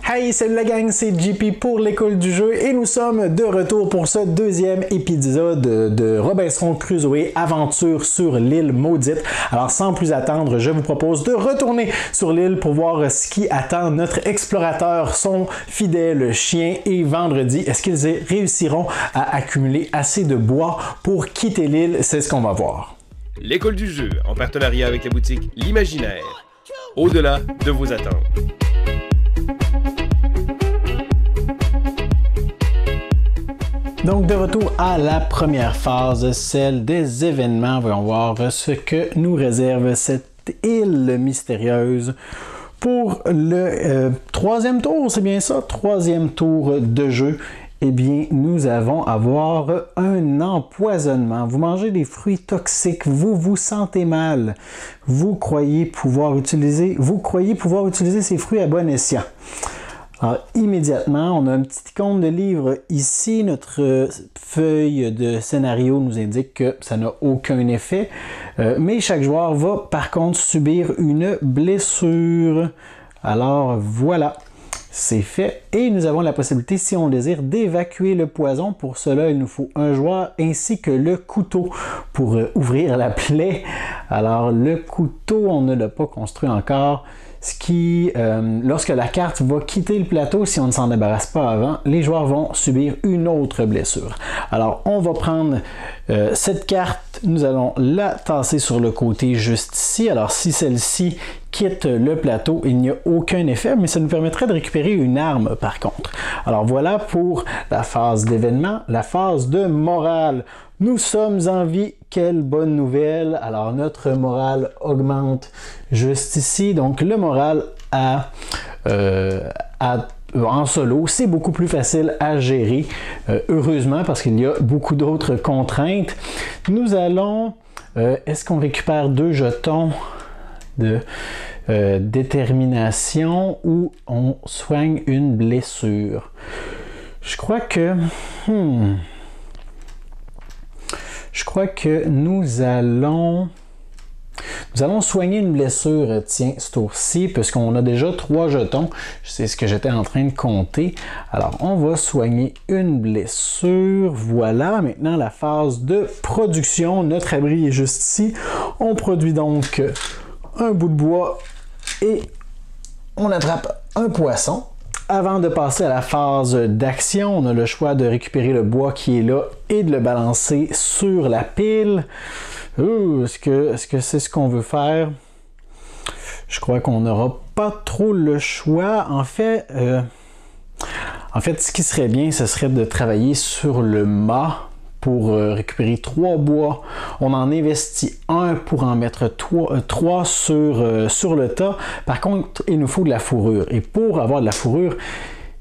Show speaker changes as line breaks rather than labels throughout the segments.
Hey, salut la gang, c'est JP pour l'école du jeu et nous sommes de retour pour ce deuxième épisode de Robinson Crusoe Aventure sur l'île maudite. Alors sans plus attendre, je vous propose de retourner sur l'île pour voir ce qui attend notre explorateur, son fidèle chien. Et vendredi, est-ce qu'ils réussiront à accumuler assez de bois pour quitter l'île? C'est ce qu'on va voir.
L'école du jeu, en partenariat avec la boutique L'Imaginaire. Au-delà de vos attentes.
Donc de retour à la première phase, celle des événements. Voyons voir ce que nous réserve cette île mystérieuse pour le troisième tour, c'est bien ça? Troisième tour de jeu. Eh bien, nous allons avoir un empoisonnement. Vous mangez des fruits toxiques, vous vous sentez mal. Vous croyez pouvoir utiliser ces fruits à bon escient. Alors, immédiatement, on a un petit icône de livre ici. Notre feuille de scénario nous indique que ça n'a aucun effet. Mais chaque joueur va par contre subir une blessure. Alors, voilà. C'est fait et nous avons la possibilité, si on le désire, d'évacuer le poison. Pour cela, il nous faut un joueur ainsi que le couteau pour ouvrir la plaie. Alors, le couteau, on ne l'a pas construit encore. Ce qui, lorsque la carte va quitter le plateau, si on ne s'en débarrasse pas avant, les joueurs vont subir une autre blessure. Alors, on va prendre cette carte, nous allons la tasser sur le côté juste ici. Alors, si celle-ci quitte le plateau, il n'y a aucun effet, mais ça nous permettrait de récupérer une arme par contre. Alors, voilà pour la phase d'événement, la phase de morale. Nous sommes en vie, quelle bonne nouvelle! Alors notre morale augmente juste ici, donc le moral en solo, c'est beaucoup plus facile à gérer, heureusement parce qu'il y a beaucoup d'autres contraintes. Nous allons, est-ce qu'on récupère 2 jetons de détermination ou on soigne une blessure? Je crois que... Je crois que nous allons soigner une blessure, tiens, ce tour-ci, puisqu'on a déjà 3 jetons. C'est ce que j'étais en train de compter. Alors, on va soigner une blessure. Voilà, maintenant la phase de production. Notre abri est juste ici. On produit donc un bout de bois et on attrape un poisson. Avant de passer à la phase d'action, on a le choix de récupérer le bois qui est là et de le balancer sur la pile. Est-ce que c'est ce qu'on veut faire? Je crois qu'on n'aura pas trop le choix. En fait, ce qui serait bien, ce serait de travailler sur le mât pour récupérer 3 bois. On en investit 1 pour en mettre 3 sur le tas. Par contre, il nous faut de la fourrure. Et pour avoir de la fourrure,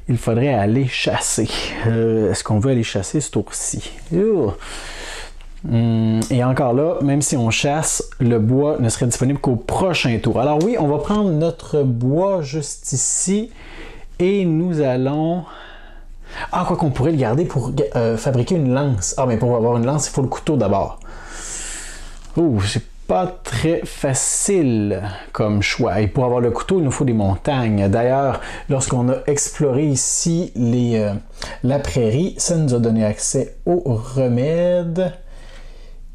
il faudrait aller chasser. Est-ce qu'on veut aller chasser ce tour-ci? Et encore là, même si on chasse, le bois ne serait disponible qu'au prochain tour. Alors oui, on va prendre notre bois juste ici et nous allons... Ah, quoi qu'on pourrait le garder pour fabriquer une lance. Ah, mais pour avoir une lance, il faut le couteau d'abord. C'est pas très facile comme choix. Et pour avoir le couteau, il nous faut des montagnes. D'ailleurs, lorsqu'on a exploré ici la prairie, ça nous a donné accès aux remèdes.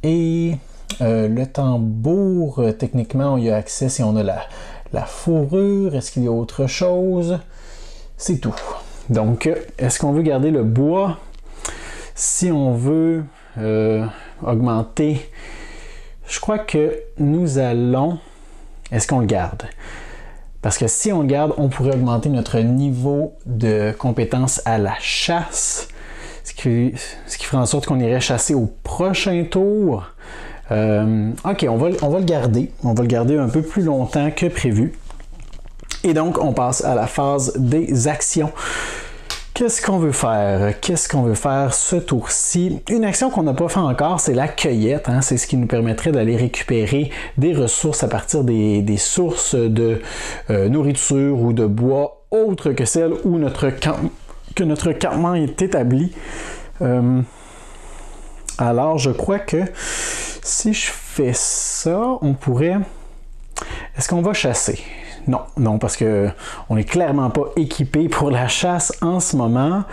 Et le tambour, techniquement, on y a accès si on a la fourrure. Est-ce qu'il y a autre chose? C'est tout. Donc, est-ce qu'on veut garder le bois? Si on veut augmenter, je crois que nous allons... Est-ce qu'on le garde? Parce que si on le garde, on pourrait augmenter notre niveau de compétence à la chasse, ce qui ferait en sorte qu'on irait chasser au prochain tour. Ok, on va le garder. On va le garder un peu plus longtemps que prévu. Et donc, on passe à la phase des actions. Qu'est-ce qu'on veut faire? Qu'est-ce qu'on veut faire ce tour-ci? Une action qu'on n'a pas fait encore, c'est la cueillette. C'est ce qui nous permettrait d'aller récupérer des ressources à partir des sources de nourriture ou de bois autres que celles où notre campement est établi. Alors, je crois que si je fais ça, on pourrait... Est-ce qu'on va chasser? Non, parce que on n'est clairement pas équipé pour la chasse en ce moment.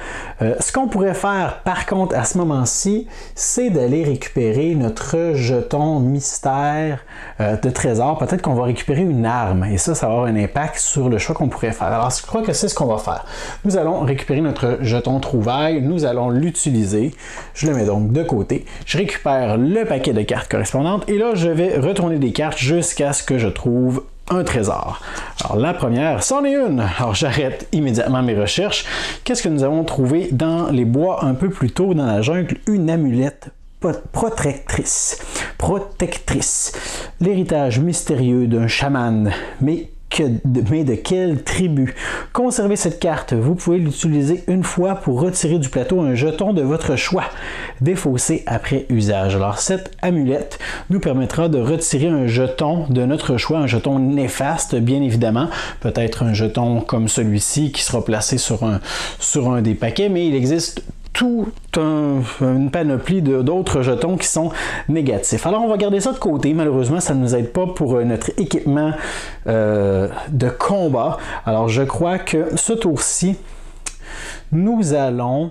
Ce qu'on pourrait faire, par contre, à ce moment-ci, c'est d'aller récupérer notre jeton mystère de trésor. Peut-être qu'on va récupérer une arme, et ça va avoir un impact sur le choix qu'on pourrait faire. Alors, je crois que c'est ce qu'on va faire. Nous allons récupérer notre jeton trouvaille, nous allons l'utiliser. Je le mets donc de côté. Je récupère le paquet de cartes correspondantes, et là, je vais retourner des cartes jusqu'à ce que je trouve un trésor. Alors la première, c'en est une. Alors j'arrête immédiatement mes recherches. Qu'est-ce que nous avons trouvé dans les bois un peu plus tôt dans la jungle? Une amulette protectrice. L'héritage mystérieux d'un chaman. Mais de quelle tribu? Conservez cette carte. Vous pouvez l'utiliser une fois pour retirer du plateau un jeton de votre choix, défaussé après usage. Alors, cette amulette nous permettra de retirer un jeton de notre choix, un jeton néfaste, bien évidemment. Peut-être un jeton comme celui-ci qui sera placé sur un des paquets, mais il existe une panoplie d'autres jetons qui sont négatifs. Alors, on va garder ça de côté. Malheureusement, ça ne nous aide pas pour notre équipement de combat. Alors, je crois que ce tour-ci, nous allons...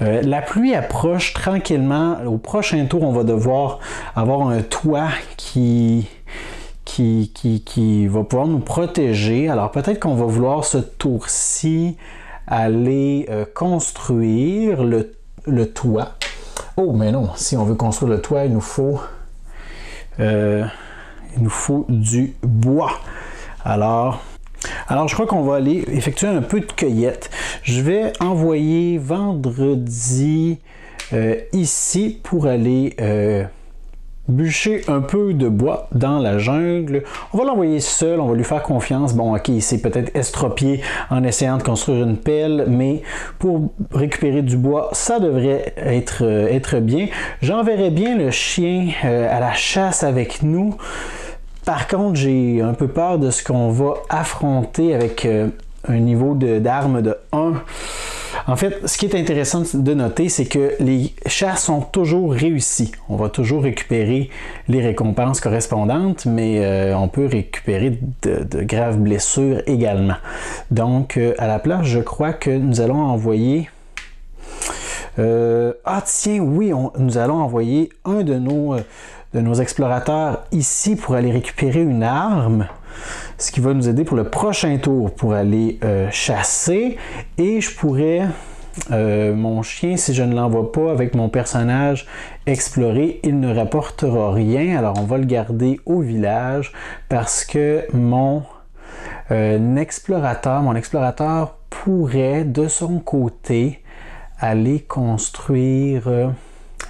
la pluie approche tranquillement. Au prochain tour, on va devoir avoir un toit qui va pouvoir nous protéger. Alors, peut-être qu'on va vouloir ce tour-ci aller construire le toit. Oh, mais non, si on veut construire le toit, il nous faut du bois. Alors, je crois qu'on va aller effectuer un peu de cueillette. Je vais envoyer vendredi ici pour aller bûcher un peu de bois dans la jungle. On va l'envoyer seul, on va lui faire confiance. Bon, ok, il s'est peut-être estropié en essayant de construire une pelle, mais pour récupérer du bois, ça devrait être bien. J'enverrai bien le chien à la chasse avec nous. Par contre, j'ai un peu peur de ce qu'on va affronter avec un niveau d'armes de 1. En fait, ce qui est intéressant de noter, c'est que les chasses sont toujours réussies. On va toujours récupérer les récompenses correspondantes, mais on peut récupérer de graves blessures également. Donc, à la place, je crois que nous allons envoyer... nous allons envoyer un de nos explorateurs ici pour aller récupérer une arme, ce qui va nous aider pour le prochain tour pour aller chasser. Et je pourrais, mon chien, si je ne l'envoie pas avec mon personnage explorer, il ne rapportera rien. Alors on va le garder au village parce que mon explorateur pourrait de son côté aller construire...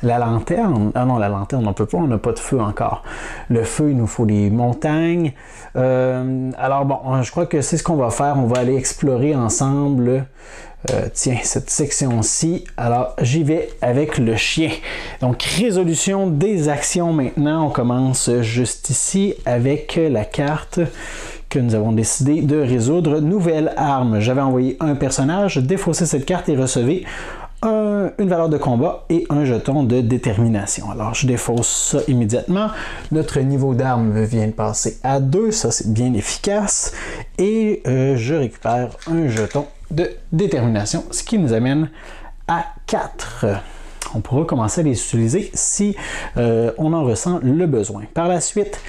la lanterne? Ah non, la lanterne, on ne peut pas, on n'a pas de feu encore. Le feu, il nous faut des montagnes. Alors bon, je crois que c'est ce qu'on va faire. On va aller explorer ensemble, cette section-ci. Alors, j'y vais avec le chien. Donc, résolution des actions maintenant. On commence juste ici avec la carte que nous avons décidé de résoudre. Nouvelle arme. J'avais envoyé un personnage. Défaussez cette carte et recevez une valeur de combat et un jeton de détermination. Alors, je défausse ça immédiatement. Notre niveau d'arme vient de passer à 2. Ça, c'est bien efficace. Et je récupère un jeton de détermination, ce qui nous amène à 4. On pourra commencer à les utiliser si on en ressent le besoin. Par la suite,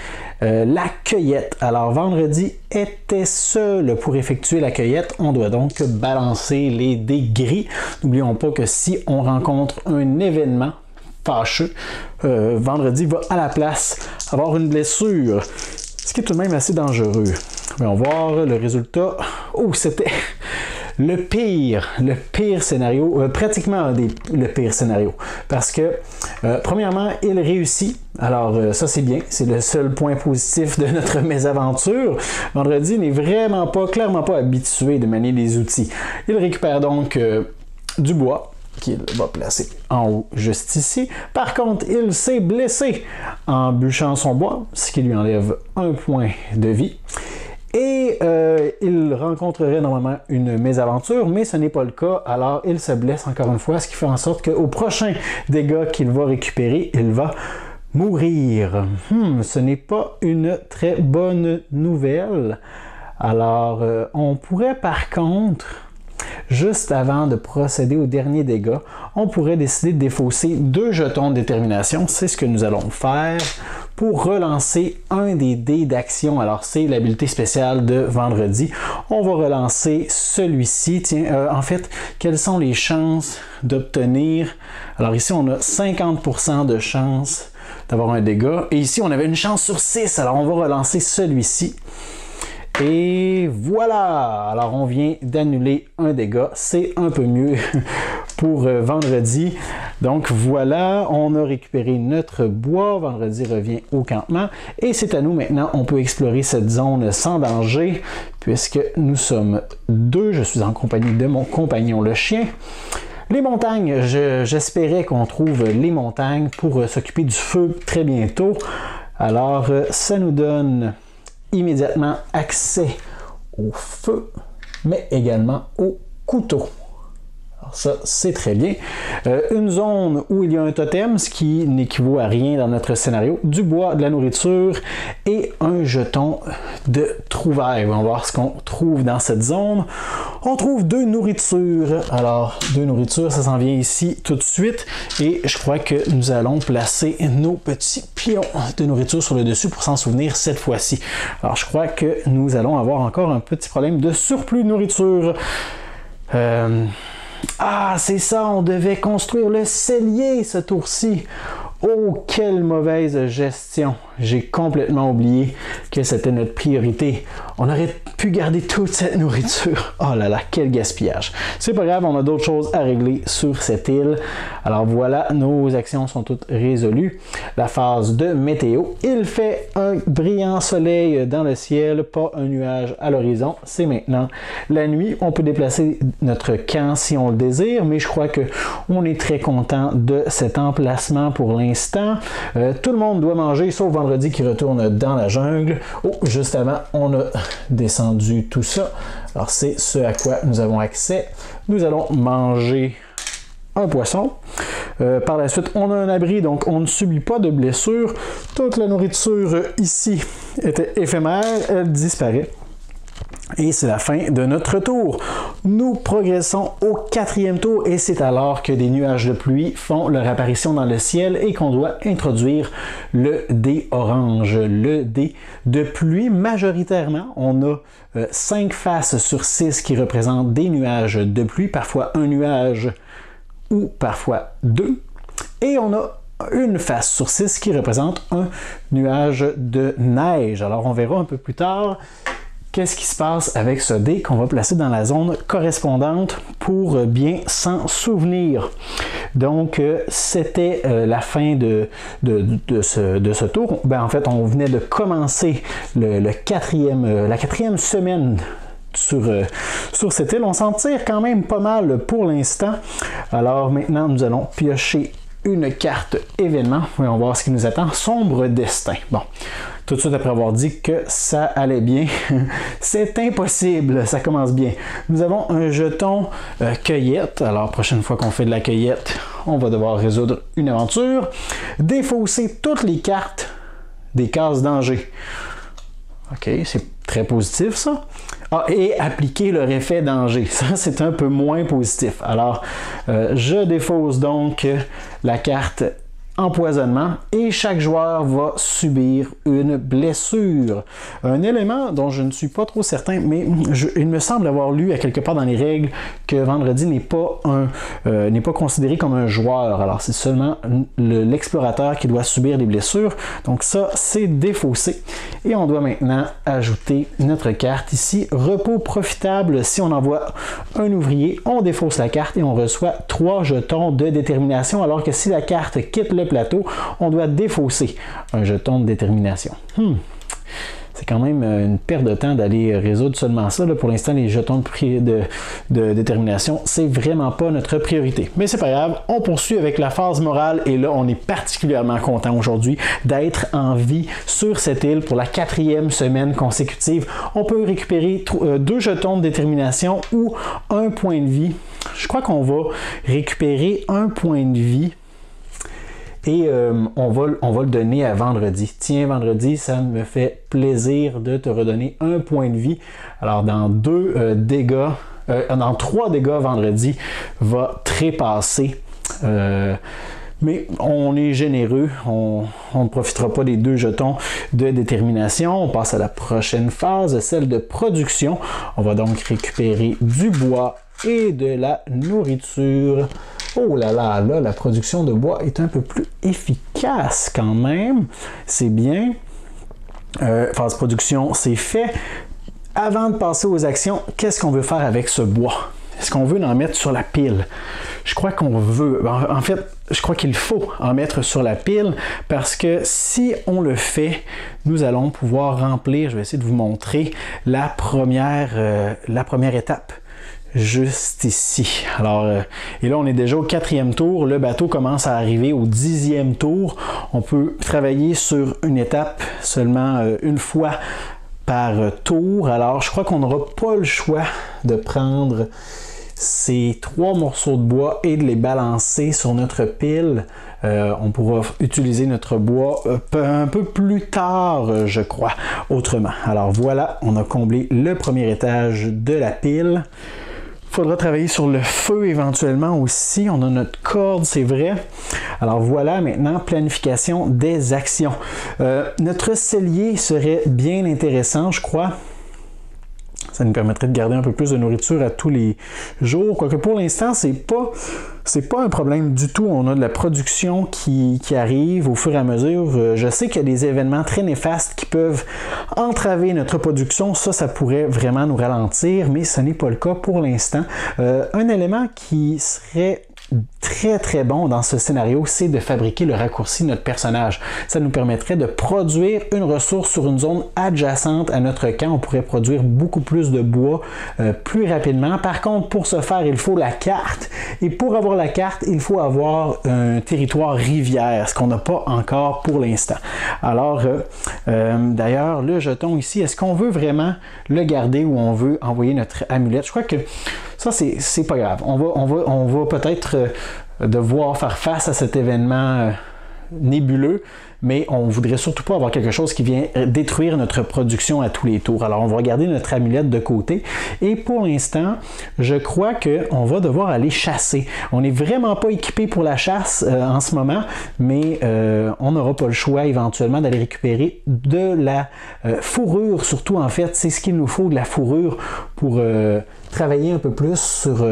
la cueillette. Alors, vendredi était seul pour effectuer la cueillette. On doit donc balancer les dés gris. N'oublions pas que si on rencontre un événement fâcheux, vendredi va à la place avoir une blessure, ce qui est tout de même assez dangereux. Mais on va voir le résultat. Oh, c'était... le pire scénario, pratiquement le pire scénario. Parce que, premièrement, il réussit. Alors, ça c'est bien. C'est le seul point positif de notre mésaventure. Vendredi n'est clairement pas habitué de manier des outils. Il récupère donc du bois qu'il va placer en haut, juste ici. Par contre, il s'est blessé en bûchant son bois, ce qui lui enlève un point de vie. Et il rencontrerait normalement une mésaventure, mais ce n'est pas le cas. Alors, il se blesse encore une fois, ce qui fait en sorte qu'au prochain dégât qu'il va récupérer, il va Mourir. Ce n'est pas une très bonne nouvelle. Alors, on pourrait par contre, juste avant de procéder au dernier dégât, on pourrait décider de défausser 2 jetons de détermination. C'est ce que nous allons faire pour relancer un des dés d'action. Alors, c'est l'habilité spéciale de vendredi. On va relancer celui-ci. Tiens, en fait, quelles sont les chances d'obtenir? Alors ici, on a 50% de chance d'avoir un dégât. Et ici, on avait une chance sur 6. Alors, on va relancer celui-ci. Et voilà! Alors, on vient d'annuler un dégât. C'est un peu mieux pour vendredi. Donc, voilà, on a récupéré notre bois. Vendredi revient au campement. Et c'est à nous maintenant. On peut explorer cette zone sans danger puisque nous sommes 2. Je suis en compagnie de mon compagnon, le chien. Les montagnes, j'espérais qu'on trouve les montagnes pour s'occuper du feu très bientôt. Alors, ça nous donne immédiatement accès au feu, mais également au couteau. Alors ça, c'est très bien. Une zone où il y a un totem, ce qui n'équivaut à rien dans notre scénario, du bois, de la nourriture et un jeton de trouvaille. On va voir ce qu'on trouve dans cette zone. On trouve 2 nourritures. Alors, 2 nourritures, ça s'en vient ici tout de suite. Et je crois que nous allons placer nos petits pions de nourriture sur le dessus pour s'en souvenir cette fois-ci. Alors, je crois que nous allons avoir encore un petit problème de surplus de nourriture. Ah, c'est ça, on devait construire le cellier ce tour-ci. Oh, quelle mauvaise gestion. J'ai complètement oublié que c'était notre priorité. On aurait pu garder toute cette nourriture. Oh là là, quel gaspillage. C'est pas grave, on a d'autres choses à régler sur cette île. Alors voilà, nos actions sont toutes résolues. La phase de météo. Il fait un brillant soleil dans le ciel, pas un nuage à l'horizon. C'est maintenant la nuit. On peut déplacer notre camp si on le désire, mais je crois que on est très content de cet emplacement pour l'instant. Tout le monde doit manger, sauf vendredi qui retourne dans la jungle. Oh, juste avant, on a descendu tout ça. Alors, c'est ce à quoi nous avons accès. Nous allons manger un poisson. Par la suite, on a un abri, donc on ne subit pas de blessures. Toute la nourriture ici était éphémère, elle disparaît. Et c'est la fin de notre tour. Nous progressons au 4e tour et c'est alors que des nuages de pluie font leur apparition dans le ciel et qu'on doit introduire le dé orange, le dé de pluie majoritairement. On a 5 faces sur 6 qui représentent des nuages de pluie, parfois un nuage ou parfois 2. Et on a une face sur 6 qui représente un nuage de neige. Alors on verra un peu plus tard qu'est-ce qui se passe avec ce dé qu'on va placer dans la zone correspondante pour bien s'en souvenir. Donc, c'était la fin de ce tour. Ben, en fait, on venait de commencer la quatrième semaine sur cette île. On s'en tire quand même pas mal pour l'instant. Alors maintenant, nous allons piocher une carte événement. Voyons voir ce qui nous attend. Sombre destin. Bon, tout de suite après avoir dit que ça allait bien, c'est impossible, ça commence bien. Nous avons un jeton cueillette. Alors, prochaine fois qu'on fait de la cueillette, on va devoir résoudre une aventure. Défausser toutes les cartes des cases danger. OK, c'est très positif ça. Ah, et appliquer leur effet danger. Ça, c'est un peu moins positif. Alors, je défausse donc la carte empoisonnement et chaque joueur va subir une blessure. Un élément dont je ne suis pas trop certain, mais il me semble avoir lu à quelque part dans les règles que vendredi n'est pas considéré comme un joueur. Alors c'est seulement l'explorateur qui doit subir des blessures. Donc ça, c'est défaussé. Et on doit maintenant ajouter notre carte ici. Repos profitable. Si on envoie un ouvrier, on défausse la carte et on reçoit 3 jetons de détermination, alors que si la carte quitte le plateau, on doit défausser un jeton de détermination. C'est quand même une perte de temps d'aller résoudre seulement ça. Là, pour l'instant, les jetons de détermination, c'est vraiment pas notre priorité. Mais c'est pas grave, on poursuit avec la phase morale et là, on est particulièrement content aujourd'hui d'être en vie sur cette île pour la 4e semaine consécutive. On peut récupérer 2 jetons de détermination ou 1 point de vie. Je crois qu'on va récupérer 1 point de vie. Et on va le donner à vendredi. Tiens, vendredi, ça me fait plaisir de te redonner un point de vie. Alors, dans 3 dégâts, vendredi va trépasser. Mais on est généreux, on ne profitera pas des 2 jetons de détermination. On passe à la prochaine phase, celle de production. On va donc récupérer du bois et de la nourriture. Oh là là, là, la production de bois est un peu plus efficace quand même. C'est bien. Phase production, c'est fait. Avant de passer aux actions, qu'est-ce qu'on veut faire avec ce bois? Est-ce qu'on veut en mettre sur la pile? Je crois qu'on veut. En fait, je crois qu'il faut en mettre sur la pile parce que si on le fait, nous allons pouvoir remplir, je vais essayer de vous montrer, la première étape. Juste ici. Alors, et là, on est déjà au 4e tour. Le bateau commence à arriver au 10e tour. On peut travailler sur une étape seulement une fois par tour. Alors, je crois qu'on n'aura pas le choix de prendre ces 3 morceaux de bois et de les balancer sur notre pile. On pourra utiliser notre bois un peu plus tard, je crois, autrement. Alors voilà, on a comblé le premier étage de la pile. Il faudra travailler sur le feu éventuellement aussi. On a notre corde, c'est vrai. Alors voilà, maintenant, planification des actions. Notre cellier serait bien intéressant, je crois. Ça nous permettrait de garder un peu plus de nourriture à tous les jours. Quoique pour l'instant, c'est pas un problème du tout. On a de la production qui arrive au fur et à mesure. Je sais qu'il y a des événements très néfastes qui peuvent entraver notre production. Ça pourrait vraiment nous ralentir, mais ce n'est pas le cas pour l'instant. Un élément qui serait très très bon dans ce scénario, c'est de fabriquer le raccourci de notre personnage. Ça nous permettrait de produire une ressource sur une zone adjacente à notre camp. On pourrait produire beaucoup plus de bois plus rapidement. Par contre, pour ce faire, il faut la carte. Et pour avoir la carte, il faut avoir un territoire rivière, ce qu'on n'a pas encore pour l'instant. Alors, d'ailleurs, le jeton ici, est-ce qu'on veut vraiment le garder ou on veut envoyer notre amulette? Je crois que ça, c'est pas grave. On va peut-être devoir faire face à cet événement nébuleux, mais on ne voudrait surtout pas avoir quelque chose qui vient détruire notre production à tous les tours. Alors, on va garder notre amulette de côté. Et pour l'instant, je crois qu'on va devoir aller chasser. On n'est vraiment pas équipé pour la chasse en ce moment, mais on n'aura pas le choix éventuellement d'aller récupérer de la fourrure. Surtout, en fait, c'est ce qu'il nous faut, de la fourrure pour travailler un peu plus sur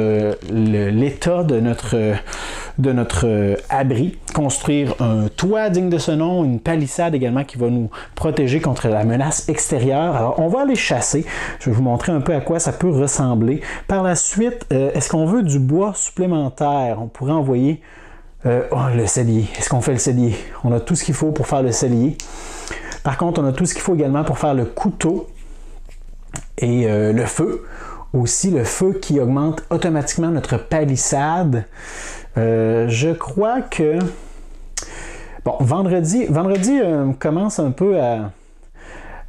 l'état de notre abri, construire un toit digne de ce nom, une palissade également qui va nous protéger contre la menace extérieure. Alors, on va aller chasser. Je vais vous montrer un peu à quoi ça peut ressembler. Par la suite, est-ce qu'on veut du bois supplémentaire? On pourrait envoyer le cellier. Est-ce qu'on fait le cellier? On a tout ce qu'il faut pour faire le cellier. Par contre, on a tout ce qu'il faut également pour faire le couteau et le feu. Aussi, le feu qui augmente automatiquement notre palissade. Je crois que... Bon, vendredi commence un peu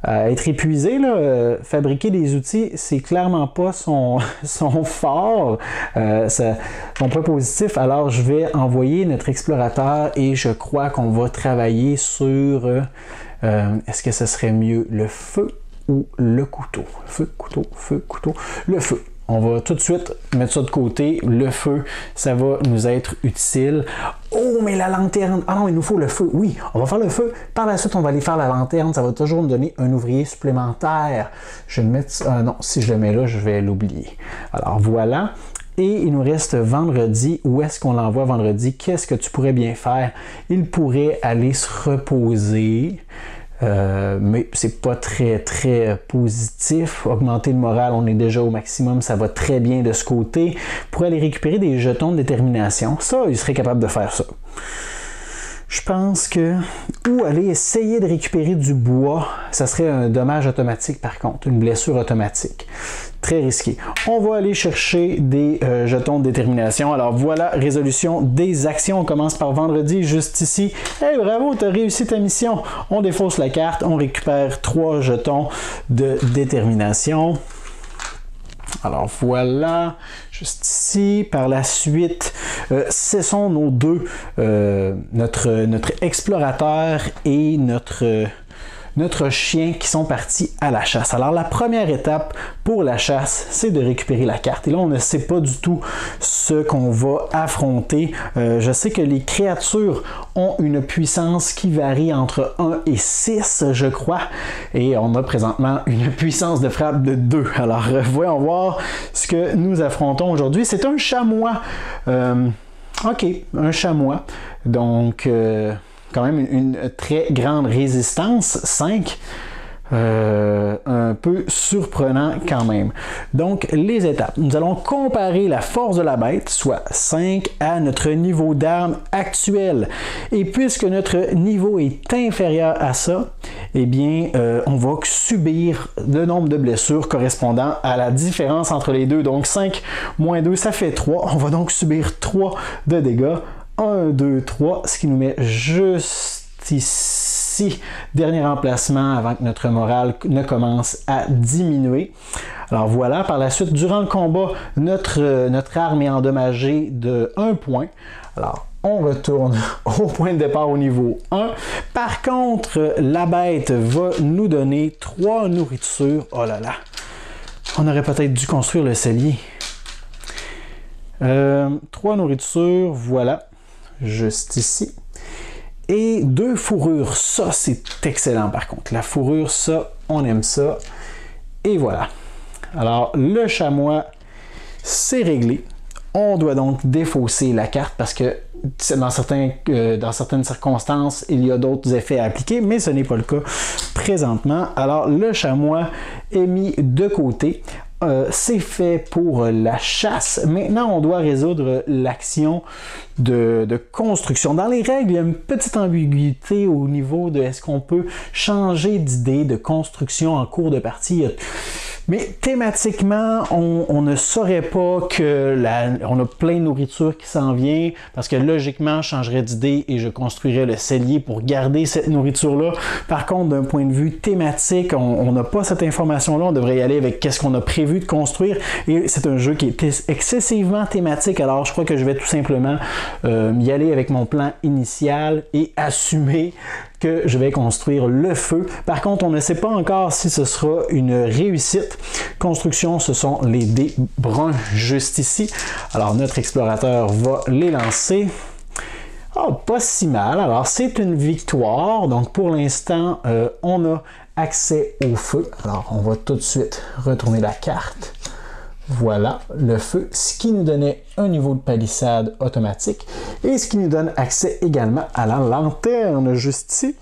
à être épuisé. Là. Fabriquer des outils, c'est clairement pas son fort, son point positif. Alors, je vais envoyer notre explorateur et je crois qu'on va travailler sur... est-ce que ce serait mieux le feu ou le couteau? Feu, couteau, le feu. On va tout de suite mettre ça de côté. Le feu, ça va nous être utile. Oh, mais la lanterne! Ah non, il nous faut le feu. Oui, on va faire le feu. Par la suite, on va aller faire la lanterne. Ça va toujours nous donner un ouvrier supplémentaire. Je vais mettre... non, si je le mets là, je vais l'oublier. Alors, voilà. Et il nous reste vendredi. Où est-ce qu'on l'envoie vendredi? Qu'est-ce que tu pourrais bien faire? Il pourrait aller se reposer. Mais c'est pas très très positif. Augmenter le moral, on est déjà au maximum, ça va très bien de ce côté. Pour aller récupérer des jetons de détermination, ça, il serait capable de faire ça. Je pense que... Ou aller essayer de récupérer du bois, ça serait un dommage automatique par contre, une blessure automatique. Très risqué. On va aller chercher des jetons de détermination. Alors voilà, résolution des actions. On commence par vendredi, juste ici. Hey, bravo, tu as réussi ta mission. On défausse la carte, on récupère 3 jetons de détermination. Alors voilà, juste ici. Par la suite, ce sont nos deux, notre explorateur et notre chien qui sont partis à la chasse. Alors la première étape pour la chasse, c'est de récupérer la carte. Et là, on ne sait pas du tout ce qu'on va affronter. Je sais que les créatures ont une puissance qui varie entre 1 et 6, je crois. Et on a présentement une puissance de frappe de 2. Alors, voyons voir ce que nous affrontons aujourd'hui. C'est un chamois. OK, un chamois. Donc... quand même une très grande résistance, 5, un peu surprenant quand même. Donc, les étapes. Nous allons comparer la force de la bête, soit 5, à notre niveau d'arme actuel. Et puisque notre niveau est inférieur à ça, eh bien, on va subir le nombre de blessures correspondant à la différence entre les deux. Donc, 5 moins 2, ça fait 3. On va donc subir 3 de dégâts. 1, 2, 3, ce qui nous met juste ici. Dernier emplacement avant que notre morale ne commence à diminuer. Alors voilà, par la suite, durant le combat, notre arme est endommagée de 1 point. Alors, on retourne au point de départ au niveau 1. Par contre, la bête va nous donner 3 nourritures. Oh là là! On aurait peut-être dû construire le cellier. 3 nourritures, voilà. Juste ici. Et 2 fourrures. Ça, c'est excellent par contre. La fourrure, ça, on aime ça. Et voilà. Alors, le chamois, c'est réglé. On doit donc défausser la carte parce que dans certaines circonstances, il y a d'autres effets à appliquer, mais ce n'est pas le cas présentement. Alors, le chamois est mis de côté. C'est fait pour la chasse. Maintenant, on doit résoudre l'action de construction. Dans les règles, il y a une petite ambiguïté au niveau de est-ce qu'on peut changer d'idée de construction en cours de partie. Mais thématiquement, on ne saurait pas on a plein de nourriture qui s'en vient, parce que logiquement, je changerais d'idée et je construirais le cellier pour garder cette nourriture-là. Par contre, d'un point de vue thématique, on n'a pas cette information-là. On devrait y aller avec qu'est-ce qu'on a prévu de construire. Et c'est un jeu qui est excessivement thématique. Alors, je crois que je vais tout simplement y aller avec mon plan initial et assumer que je vais construire le feu. Par contre, on ne sait pas encore si ce sera une réussite. Construction, ce sont les dés bruns juste ici. Alors, notre explorateur va les lancer. Oh, pas si mal. Alors, c'est une victoire. Donc, pour l'instant, on a accès au feu. Alors, on va tout de suite retourner la carte. Voilà, le feu, ce qui nous donnait un niveau de palissade automatique et ce qui nous donne accès également à la lanterne juste ici.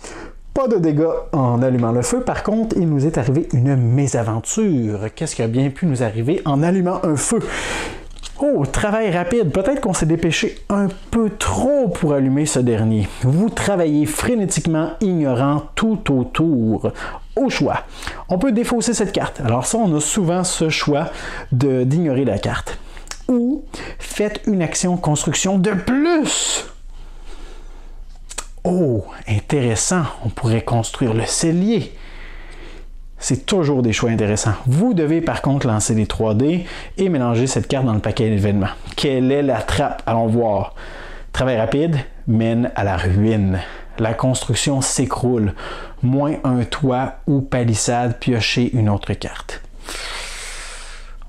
Pas de dégâts en allumant le feu. Par contre, il nous est arrivé une mésaventure. Qu'est-ce qui a bien pu nous arriver en allumant un feu? Oh, travail rapide. Peut-être qu'on s'est dépêché un peu trop pour allumer ce dernier. Vous travaillez frénétiquement, ignorant tout autour. Au choix. On peut défausser cette carte. Alors ça, on a souvent ce choix d'ignorer la carte. Ou faites une action construction de plus. Oh, intéressant. On pourrait construire le cellier. C'est toujours des choix intéressants. Vous devez par contre lancer les 3D et mélanger cette carte dans le paquet d'événements. Quelle est la trappe? Allons voir. Travail rapide mène à la ruine. La construction s'écroule. Moins un toit ou palissade, piocher une autre carte.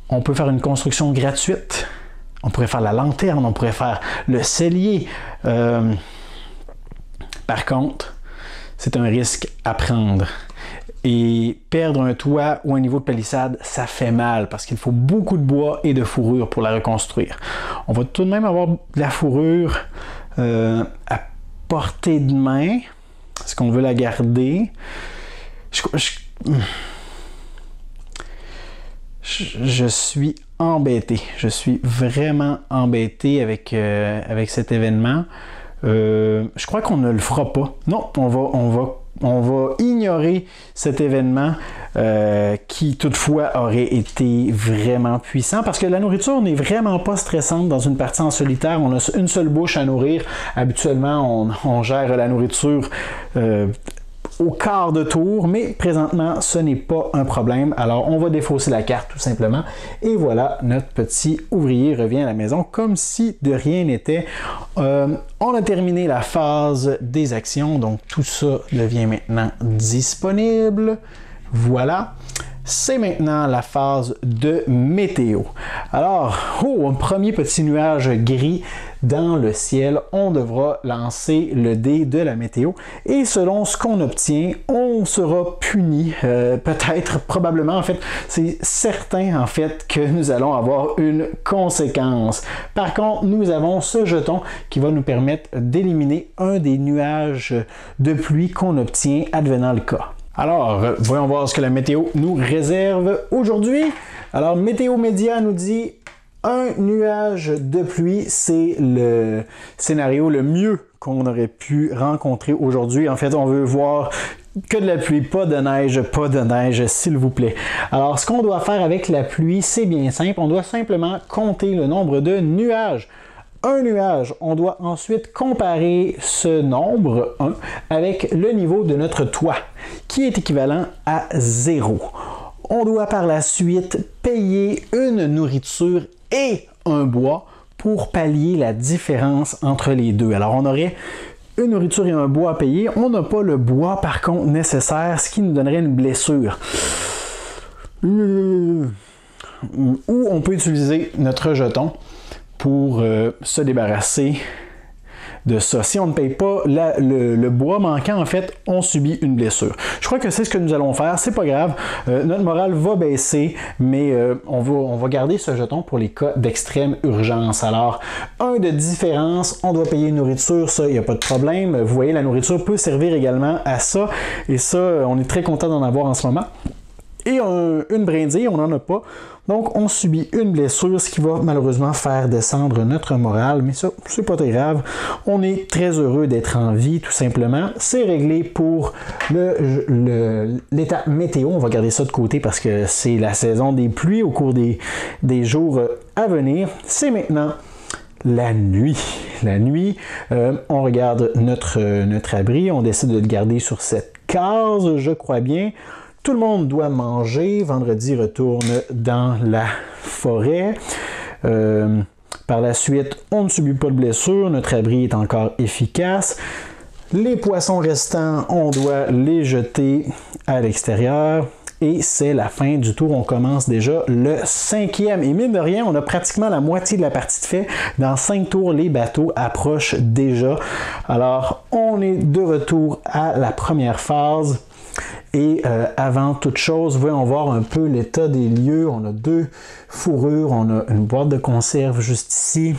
On peut faire une construction gratuite. On pourrait faire la lanterne, on pourrait faire le cellier. Par contre, c'est un risque à prendre. Et perdre un toit ou un niveau de palissade, ça fait mal parce qu'il faut beaucoup de bois et de fourrure pour la reconstruire. On va tout de même avoir de la fourrure à portée de main. Est-ce qu'on veut la garder? Je suis embêté. Je suis vraiment embêté avec cet événement. Je crois qu'on ne le fera pas. Non, on va ignorer cet événement qui toutefois aurait été vraiment puissant parce que la nourriture n'est vraiment pas stressante dans une partie en solitaire. On a une seule bouche à nourrir. Habituellement, on gère la nourriture au quart de tour, mais présentement, ce n'est pas un problème. Alors, on va défausser la carte tout simplement. Et voilà, notre petit ouvrier revient à la maison comme si de rien n'était. On a terminé la phase des actions, donc tout ça devient maintenant disponible. Voilà. C'est maintenant la phase de météo. Alors, un premier petit nuage gris dans le ciel. On devra lancer le dé de la météo. Et selon ce qu'on obtient, on sera puni. Peut-être, probablement, en fait, c'est certain, en fait, que nous allons avoir une conséquence. Par contre, nous avons ce jeton qui va nous permettre d'éliminer un des nuages de pluie qu'on obtient advenant le cas. Alors, voyons voir ce que la météo nous réserve aujourd'hui. Alors, Météo Média nous dit un nuage de pluie, c'est le scénario le mieux qu'on aurait pu rencontrer aujourd'hui. En fait, on veut voir que de la pluie, pas de neige, s'il vous plaît. Alors, ce qu'on doit faire avec la pluie, c'est bien simple. On doit simplement compter le nombre de nuages. Un nuage, on doit ensuite comparer ce nombre 1 avec le niveau de notre toit, qui est équivalent à 0. On doit par la suite payer une nourriture et un bois pour pallier la différence entre les deux. Alors, on aurait une nourriture et un bois à payer. On n'a pas le bois, par contre, nécessaire, ce qui nous donnerait une blessure. Ou on peut utiliser notre jeton pour se débarrasser de ça. Si on ne paye pas le bois manquant, en fait, on subit une blessure. Je crois que c'est ce que nous allons faire. C'est pas grave. Notre morale va baisser, mais on va garder ce jeton pour les cas d'extrême urgence. Alors, 1 de différence, on doit payer une nourriture, ça, il n'y a pas de problème. Vous voyez, la nourriture peut servir également à ça. Et ça, on est très content d'en avoir en ce moment. Et une brindille, on n'en a pas. Donc, on subit une blessure, ce qui va malheureusement faire descendre notre morale. Mais ça, c'est pas très grave. On est très heureux d'être en vie, tout simplement. C'est réglé pour l'état météo. On va garder ça de côté parce que c'est la saison des pluies au cours des jours à venir. C'est maintenant la nuit. La nuit, on regarde notre abri. On décide de le garder sur cette case, je crois bien. Tout le monde doit manger. Vendredi retourne dans la forêt. Par la suite, on ne subit pas de blessure. Notre abri est encore efficace. Les poissons restants, on doit les jeter à l'extérieur. Et c'est la fin du tour. On commence déjà le 5e. Et mine de rien, on a pratiquement la moitié de la partie de fait. Dans 5 tours, les bateaux approchent déjà. Alors, on est de retour à la première phase. Et avant toute chose, voyons voir un peu l'état des lieux. On a 2 fourrures, on a une boîte de conserve juste ici.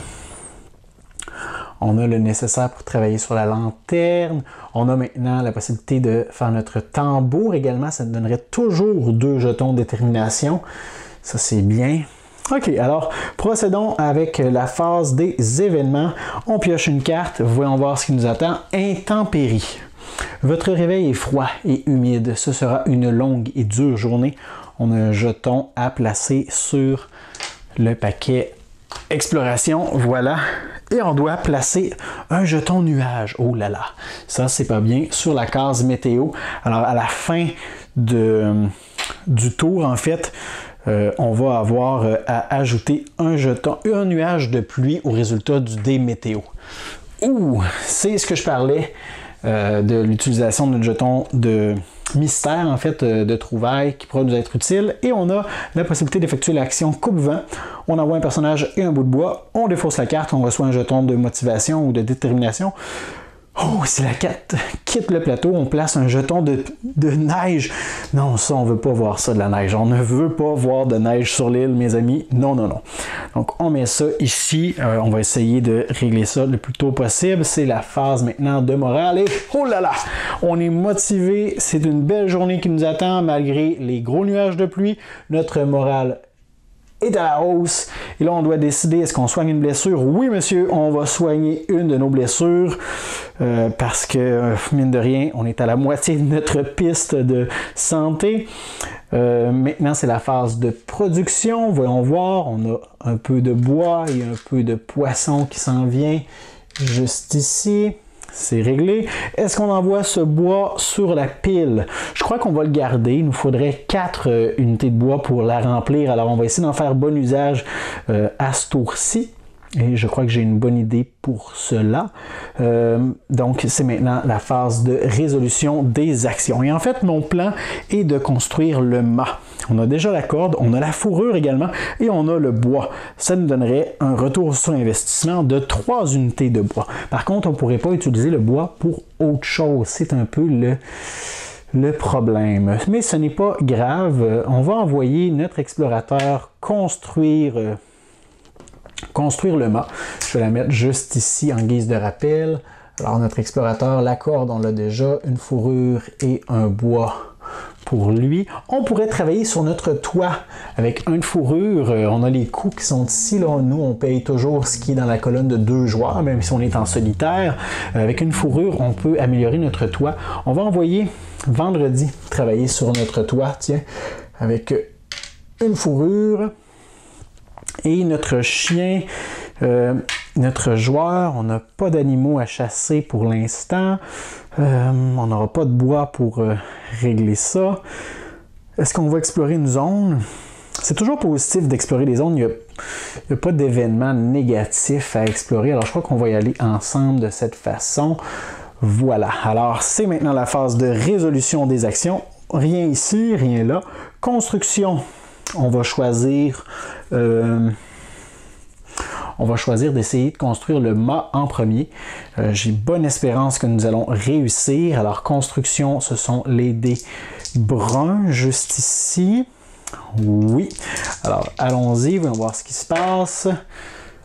On a le nécessaire pour travailler sur la lanterne. On a maintenant la possibilité de faire notre tambour également. Ça nous donnerait toujours 2 jetons de détermination. Ça, c'est bien. OK, alors procédons avec la phase des événements. On pioche une carte. Voyons voir ce qui nous attend. Intempéries. Votre réveil est froid et humide. Ce sera une longue et dure journée. On a un jeton à placer sur le paquet exploration. Voilà. Et on doit placer un jeton nuage. Oh là là. Ça, c'est pas bien. Sur la case météo. Alors, à la fin du tour, en fait, on va avoir à ajouter un nuage de pluie au résultat du dé météo. Ouh! C'est ce que je parlais. De l'utilisation de notre jeton de mystère, en fait, de trouvailles qui pourra nous être utile. Et on a la possibilité d'effectuer l'action coupe-vent. On envoie un personnage et un bout de bois. On défausse la carte. On reçoit un jeton de motivation ou de détermination. Oh, si la carte quitte le plateau, on place un jeton de neige. Non, ça, on veut pas voir ça de la neige. On ne veut pas voir de neige sur l'île, mes amis. Non, non, non. Donc, on met ça ici. On va essayer de régler ça le plus tôt possible. C'est la phase maintenant de morale. Et oh là là, on est motivé. C'est une belle journée qui nous attend malgré les gros nuages de pluie. Notre morale est à la hausse. Et là, on doit décider, est-ce qu'on soigne une blessure? Oui, monsieur, on va soigner une de nos blessures parce que, mine de rien, on est à la moitié de notre piste de santé. Maintenant, c'est la phase de production. Voyons voir, on a un peu de bois et un peu de poisson qui s'en vient juste ici. c'est réglé. Est-ce qu'on envoie ce bois sur la pile? Je crois qu'on va le garder. Il nous faudrait 4 unités de bois pour la remplir. Alors, on va essayer d'en faire bon usage à ce tour-ci. Et je crois que j'ai une bonne idée pour cela. Donc, c'est maintenant la phase de résolution des actions. Et en fait, mon plan est de construire le mât. On a déjà la corde, on a la fourrure également et on a le bois. Ça nous donnerait un retour sur investissement de 3 unités de bois. Par contre, on ne pourrait pas utiliser le bois pour autre chose. C'est un peu le problème. Mais ce n'est pas grave. On va envoyer notre explorateur construire le mât. Je vais la mettre juste ici en guise de rappel. Alors notre explorateur, la corde, on l'a déjà, une fourrure et un bois pour lui. On pourrait travailler sur notre toit avec une fourrure. On a les coûts qui sont ici. Là. Nous, on paye toujours ce qui est dans la colonne de 2 joueurs, même si on est en solitaire. Avec une fourrure, on peut améliorer notre toit. On va envoyer vendredi travailler sur notre toit, tiens, avec une fourrure. Et notre chien, notre joueur, on n'a pas d'animaux à chasser pour l'instant. On n'aura pas de bois pour régler ça. Est-ce qu'on va explorer une zone? C'est toujours positif d'explorer les zones. Il n'y a pas d'événements négatifs à explorer. Alors, je crois qu'on va y aller ensemble de cette façon. Voilà. Alors, c'est maintenant la phase de résolution des actions. Rien ici, rien là. Construction. On va choisir d'essayer de construire le mât en premier. J'ai bonne espérance que nous allons réussir. Alors, construction, ce sont les dés bruns juste ici. Oui. Alors, allons-y, voyons voir ce qui se passe.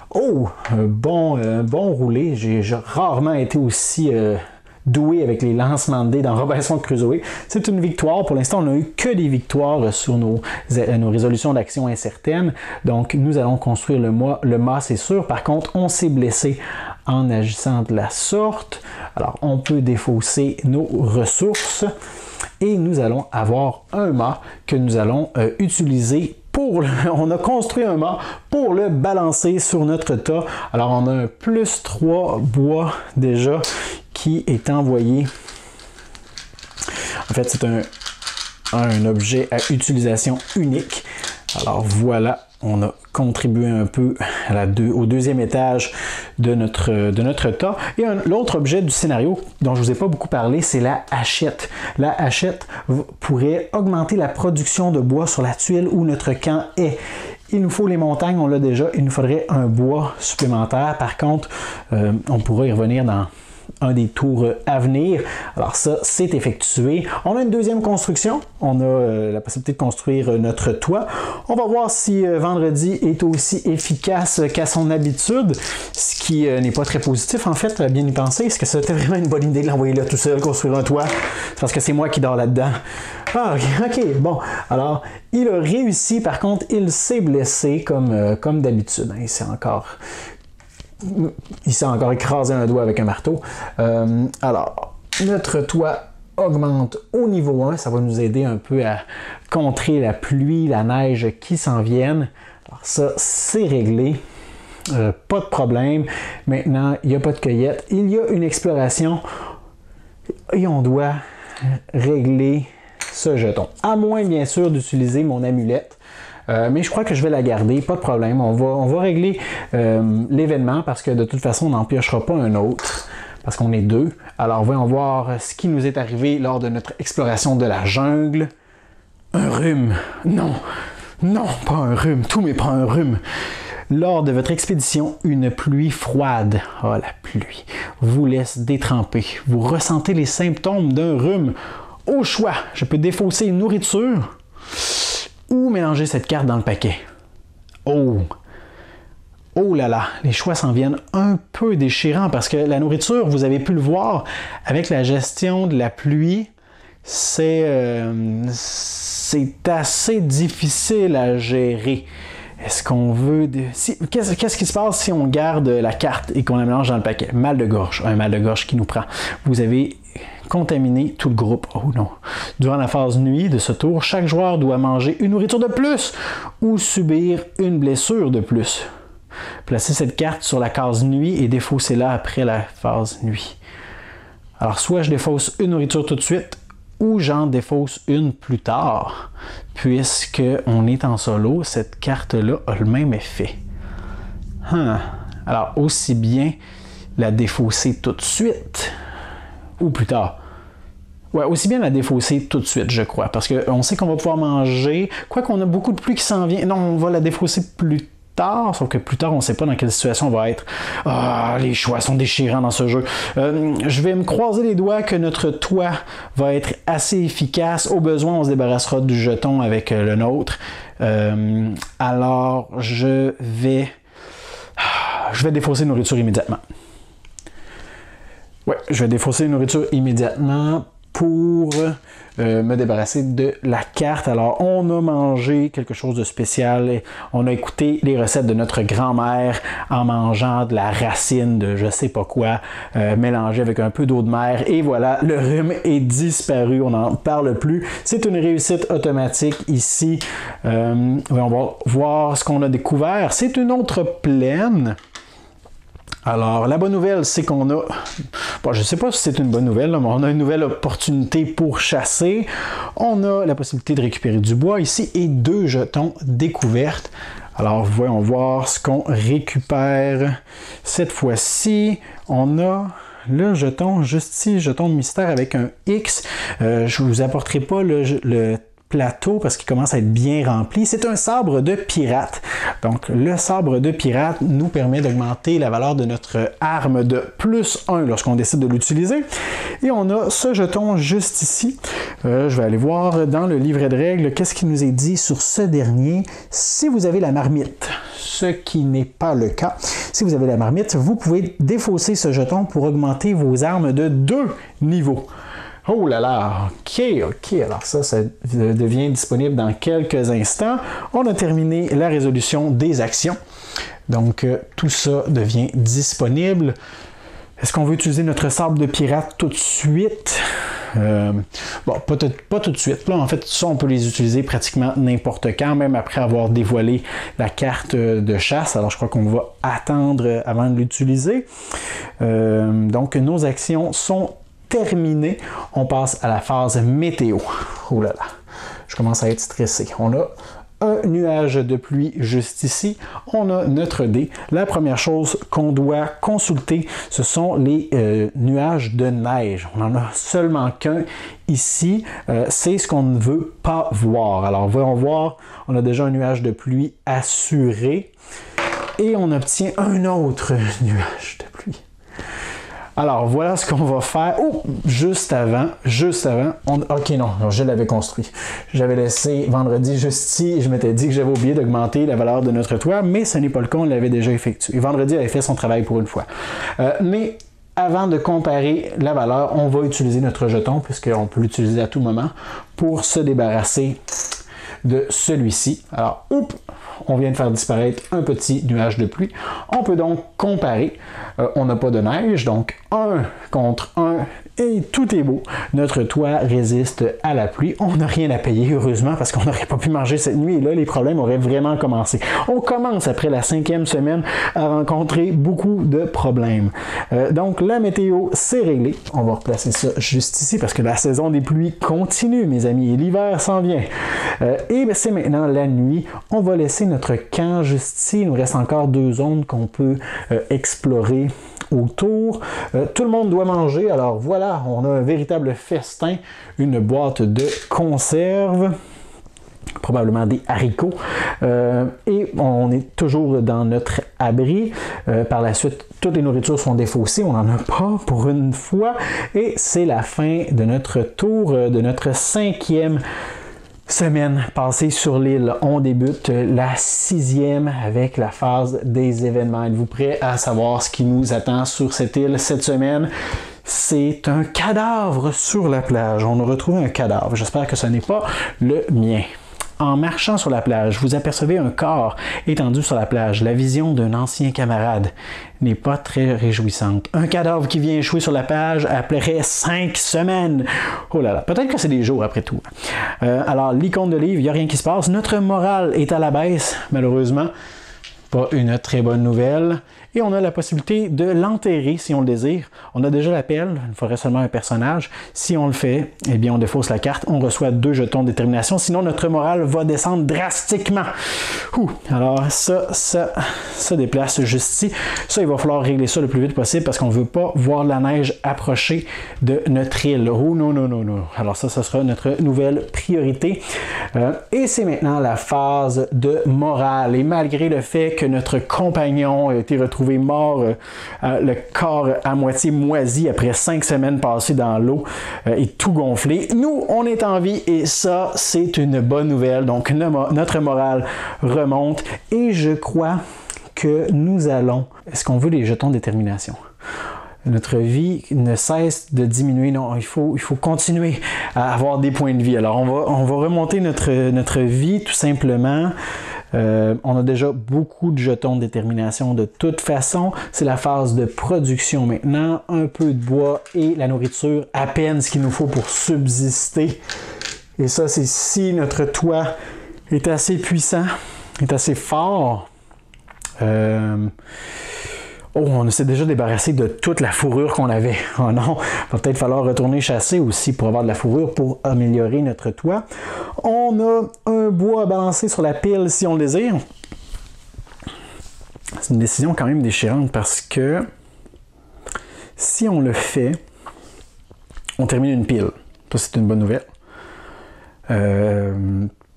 Oh, bon roulé. J'ai rarement été aussi doué avec les lancements de dés dans Robinson Crusoe. C'est une victoire. Pour l'instant, on n'a eu que des victoires sur nos résolutions d'actions incertaines. Donc, nous allons construire le mât, c'est sûr. Par contre, on s'est blessé en agissant de la sorte. Alors, on peut défausser nos ressources et nous allons avoir un mât que nous allons utiliser on a construit un mât pour le balancer sur notre tas. Alors, on a un plus 3 bois déjà qui est envoyé. En fait, c'est un objet à utilisation unique. Alors, voilà, on a contribué un peu au deuxième étage de notre tas. Et l'autre objet du scénario dont je ne vous ai pas beaucoup parlé, c'est la hachette. La hachette pourrait augmenter la production de bois sur la tuile où notre camp est. Il nous faut les montagnes, on l'a déjà. Il nous faudrait un bois supplémentaire. Par contre, on pourra y revenir dans un des tours à venir. Alors ça, c'est effectué. On a une deuxième construction. On a la possibilité de construire notre toit. On va voir si vendredi est aussi efficace qu'à son habitude, ce qui n'est pas très positif en fait, à bien y penser. Est-ce que c'était vraiment une bonne idée de l'envoyer là tout seul, construire un toit? C'est parce que c'est moi qui dors là-dedans. Ah, ok, bon. Alors, il a réussi. Par contre, il s'est blessé comme d'habitude. Il s'est encore écrasé un doigt avec un marteau. Alors, notre toit augmente au niveau 1. Ça va nous aider un peu à contrer la pluie, la neige qui s'en viennent. Alors ça, c'est réglé. Pas de problème. Maintenant, il n'y a pas de cueillette. Il y a une exploration et on doit régler ce jeton. À moins, bien sûr, d'utiliser mon amulette. Mais je crois que je vais la garder, pas de problème. On va régler l'événement parce que de toute façon, on n'en piochera pas un autre parce qu'on est 2. Alors, voyons voir ce qui nous est arrivé lors de notre exploration de la jungle. Un rhume. Non, pas un rhume. Tout mais pas un rhume. Lors de votre expédition, une pluie froide, la pluie, vous laisse détremper. Vous ressentez les symptômes d'un rhume. Au choix, je peux défausser une nourriture ou mélanger cette carte dans le paquet. Oh là là, les choix s'en viennent un peu déchirants parce que la nourriture, vous avez pu le voir, avec la gestion de la pluie, c'est assez difficile à gérer. Est-ce qu'on veut... Qu'est-ce qui se passe si on garde la carte et qu'on la mélange dans le paquet? Mal de gorge, un mal de gorge qui nous prend. Vous avez contaminé tout le groupe. Oh non. Durant la phase nuit de ce tour, chaque joueur doit manger une nourriture de plus ou subir une blessure de plus. Placez cette carte sur la case nuit et défaussez-la après la phase nuit. Alors, soit je défausse une nourriture tout de suite, ou j'en défausse une plus tard, puisque on est en solo, cette carte-là a le même effet. Alors, aussi bien la défausser tout de suite, ou plus tard. Ouais, aussi bien la défausser tout de suite, je crois, parce qu'on sait qu'on va pouvoir manger, quoi qu'on a beaucoup de pluie qui s'en vient. Non, on va la défausser plus tard, sauf que plus tard, on ne sait pas dans quelle situation on va être. Ah, les choix sont déchirants dans ce jeu. Je vais me croiser les doigts que notre toit va être assez efficace. Au besoin, on se débarrassera du jeton avec le nôtre. Alors, je vais défausser une nourriture immédiatement. Ouais, je vais défausser une nourriture immédiatement pour me débarrasser de la carte. Alors, on a mangé quelque chose de spécial. On a écouté les recettes de notre grand-mère en mangeant de la racine de je sais pas quoi, mélangée avec un peu d'eau de mer. Et voilà, le rhume est disparu. On n'en parle plus. C'est une réussite automatique ici. On va voir ce qu'on a découvert. C'est une autre plaine. Alors, la bonne nouvelle, c'est qu'on a... Bon, je ne sais pas si c'est une bonne nouvelle, mais on a une nouvelle opportunité pour chasser. On a la possibilité de récupérer du bois ici et 2 jetons découvertes. Alors, voyons voir ce qu'on récupère. Cette fois-ci, on a le jeton juste ici, jeton de mystère avec un X. Je ne vous apporterai pas le plateau parce qu'il commence à être bien rempli. C'est un sabre de pirate. Donc, le sabre de pirate nous permet d'augmenter la valeur de notre arme de +1 lorsqu'on décide de l'utiliser. Et on a ce jeton juste ici. Je vais aller voir dans le livret de règles qu'est-ce qui nous est dit sur ce dernier. Si vous avez la marmite, ce qui n'est pas le cas, si vous avez la marmite, vous pouvez défausser ce jeton pour augmenter vos armes de 2 niveaux. Oh là là, ok, alors ça devient disponible dans quelques instants. On a terminé la résolution des actions. Donc, tout ça devient disponible. Est-ce qu'on veut utiliser notre sabre de pirate tout de suite? Bon, pas tout de suite. Là, en fait, ça, on peut les utiliser pratiquement n'importe quand, même après avoir dévoilé la carte de chasse. Alors, je crois qu'on va attendre avant de l'utiliser. Donc, nos actions sont terminé, on passe à la phase météo. Oh là là, je commence à être stressé. On a un nuage de pluie juste ici. On a notre dé. La première chose qu'on doit consulter, ce sont les nuages de neige. On n'en a seulement qu'un ici. C'est ce qu'on ne veut pas voir. Alors, voyons voir. On a déjà un nuage de pluie assuré. Et on obtient un autre nuage de pluie. Alors, voilà ce qu'on va faire. Oh, juste avant, ok, non, je l'avais construit. J'avais laissé vendredi juste ici et je m'étais dit que j'avais oublié d'augmenter la valeur de notre toit, mais ce n'est pas le cas, on l'avait déjà effectué. Vendredi avait fait son travail pour une fois. Mais avant de comparer la valeur, on va utiliser notre jeton, puisqu'on peut l'utiliser à tout moment, pour se débarrasser de celui-ci. Alors, on vient de faire disparaître un petit nuage de pluie. On peut donc comparer. On n'a pas de neige, donc 1 contre 1 et tout est beau. Notre toit résiste à la pluie. On n'a rien à payer, heureusement, parce qu'on n'aurait pas pu manger cette nuit et là, les problèmes auraient vraiment commencé. On commence après la 5e semaine à rencontrer beaucoup de problèmes. Donc, la météo, c'est réglé. On va replacer ça juste ici parce que la saison des pluies continue, mes amis, et l'hiver s'en vient. Et bien, c'est maintenant la nuit. On va laisser notre camp juste ici. Il nous reste encore 2 zones qu'on peut explorer autour. Tout le monde doit manger. Alors voilà, on a un véritable festin, une boîte de conserve, probablement des haricots. Et on est toujours dans notre abri. Par la suite, toutes les nourritures sont défaussées. On n'en a pas pour une fois. Et c'est la fin de notre tour, de notre 5e semaine passée sur l'île. On débute la 6e avec la phase des événements. Êtes-vous prêts à savoir ce qui nous attend sur cette île cette semaine? C'est un cadavre sur la plage. On a retrouvé un cadavre. J'espère que ce n'est pas le mien. En marchant sur la plage, vous apercevez un corps étendu sur la plage. La vision d'un ancien camarade n'est pas très réjouissante. Un cadavre qui vient échouer sur la plage après 5 semaines. Oh là là, peut-être que c'est des jours après tout. Alors, l'icône de livre, il n'y a rien qui se passe. Notre morale est à la baisse, malheureusement. Pas une très bonne nouvelle. Et on a la possibilité de l'enterrer si on le désire. On a déjà l'appel, il faudrait seulement un personnage. Si on le fait, eh bien on défausse la carte, on reçoit 2 jetons de détermination, sinon notre morale va descendre drastiquement. Alors ça déplace juste ici. Ça, il va falloir régler ça le plus vite possible parce qu'on ne veut pas voir la neige approcher de notre île. Oh non, non, non, non. Alors ça sera notre nouvelle priorité. Et c'est maintenant la phase de morale. Et malgré le fait que notre compagnon a été retrouvé mort, le corps à moitié moisi après 5 semaines passées dans l'eau et tout gonflé, nous, on est en vie et ça, c'est une bonne nouvelle. Donc, notre morale remonte et je crois que nous allons... Est-ce qu'on veut les jetons de détermination? Notre vie ne cesse de diminuer. Non, il faut continuer à avoir des points de vie. Alors, on va remonter notre vie tout simplement. On a déjà beaucoup de jetons de détermination de toute façon. C'est la phase de production maintenant. Un peu de bois et la nourriture, à peine ce qu'il nous faut pour subsister. Et ça, c'est si notre toit est assez puissant, est assez fort. On s'est déjà débarrassé de toute la fourrure qu'on avait. Oh non, il va peut-être falloir retourner chasser aussi pour avoir de la fourrure pour améliorer notre toit. On a un bois à balancer sur la pile si on le désire. C'est une décision quand même déchirante parce que si on le fait, on termine une pile. Ça, c'est une bonne nouvelle.